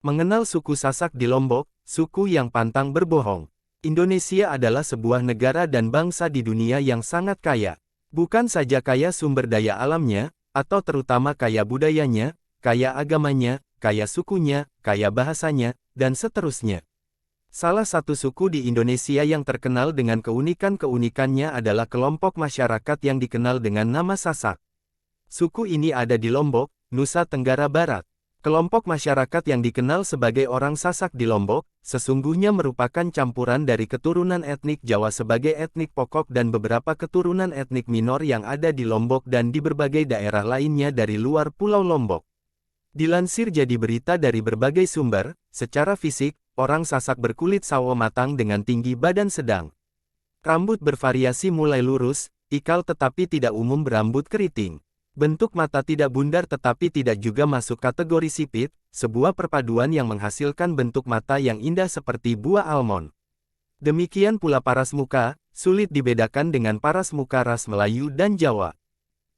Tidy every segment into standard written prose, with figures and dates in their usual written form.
Mengenal suku Sasak di Lombok, suku yang pantang berbohong. Indonesia adalah sebuah negara dan bangsa di dunia yang sangat kaya. Bukan saja kaya sumber daya alamnya, atau terutama kaya budayanya, kaya agamanya, kaya sukunya, kaya bahasanya, dan seterusnya. Salah satu suku di Indonesia yang terkenal dengan keunikan-keunikannya adalah kelompok masyarakat yang dikenal dengan nama Sasak. Suku ini ada di Lombok, Nusa Tenggara Barat. Kelompok masyarakat yang dikenal sebagai orang Sasak di Lombok, sesungguhnya merupakan campuran dari keturunan etnik Jawa sebagai etnik pokok dan beberapa keturunan etnik minor yang ada di Lombok dan di berbagai daerah lainnya dari luar Pulau Lombok. Dilansir Jadi Berita dari berbagai sumber, secara fisik, orang Sasak berkulit sawo matang dengan tinggi badan sedang. Rambut bervariasi mulai lurus, ikal tetapi tidak umum berambut keriting. Bentuk mata tidak bundar tetapi tidak juga masuk kategori sipit, sebuah perpaduan yang menghasilkan bentuk mata yang indah seperti buah almond. Demikian pula paras muka, sulit dibedakan dengan paras muka ras Melayu dan Jawa.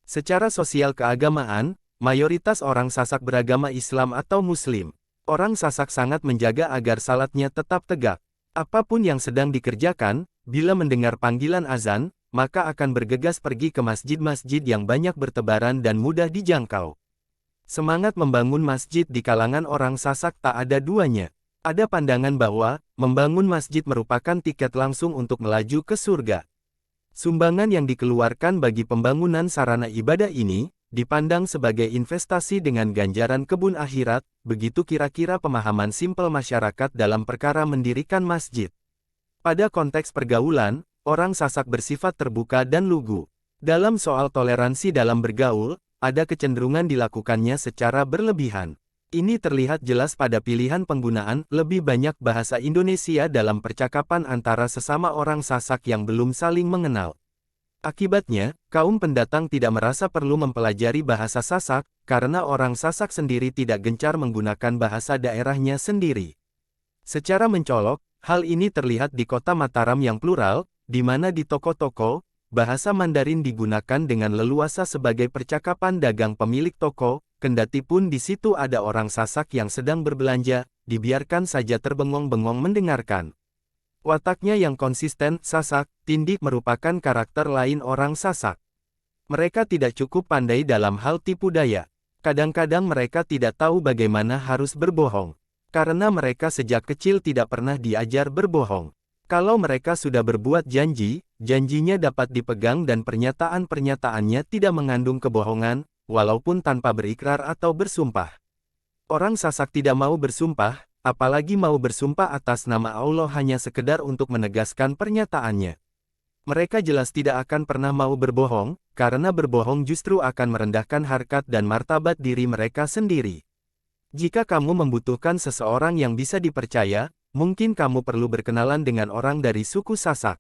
Secara sosial keagamaan, mayoritas orang Sasak beragama Islam atau Muslim. Orang Sasak sangat menjaga agar salatnya tetap tegak. Apapun yang sedang dikerjakan, bila mendengar panggilan azan, maka akan bergegas pergi ke masjid-masjid yang banyak bertebaran dan mudah dijangkau. Semangat membangun masjid di kalangan orang Sasak tak ada duanya. Ada pandangan bahwa, membangun masjid merupakan tiket langsung untuk melaju ke surga. Sumbangan yang dikeluarkan bagi pembangunan sarana ibadah ini, dipandang sebagai investasi dengan ganjaran kebun akhirat, begitu kira-kira pemahaman simpel masyarakat dalam perkara mendirikan masjid. Pada konteks pergaulan, orang Sasak bersifat terbuka dan lugu. Dalam soal toleransi dalam bergaul, ada kecenderungan dilakukannya secara berlebihan. Ini terlihat jelas pada pilihan penggunaan lebih banyak bahasa Indonesia dalam percakapan antara sesama orang Sasak yang belum saling mengenal. Akibatnya, kaum pendatang tidak merasa perlu mempelajari bahasa Sasak, karena orang Sasak sendiri tidak gencar menggunakan bahasa daerahnya sendiri. Secara mencolok, hal ini terlihat di kota Mataram yang plural, di mana di toko-toko, bahasa Mandarin digunakan dengan leluasa sebagai percakapan dagang pemilik toko, kendati pun di situ ada orang Sasak yang sedang berbelanja, dibiarkan saja terbengong-bengong mendengarkan. Wataknya yang konsisten, Sasak, tindik merupakan karakter lain orang Sasak. Mereka tidak cukup pandai dalam hal tipu daya. Kadang-kadang mereka tidak tahu bagaimana harus berbohong. Karena mereka sejak kecil tidak pernah diajar berbohong. Kalau mereka sudah berbuat janji, janjinya dapat dipegang dan pernyataan-pernyataannya tidak mengandung kebohongan, walaupun tanpa berikrar atau bersumpah. Orang Sasak tidak mau bersumpah, apalagi mau bersumpah atas nama Allah hanya sekedar untuk menegaskan pernyataannya. Mereka jelas tidak akan pernah mau berbohong, karena berbohong justru akan merendahkan harkat dan martabat diri mereka sendiri. Jika kamu membutuhkan seseorang yang bisa dipercaya, mungkin kamu perlu berkenalan dengan orang dari suku Sasak.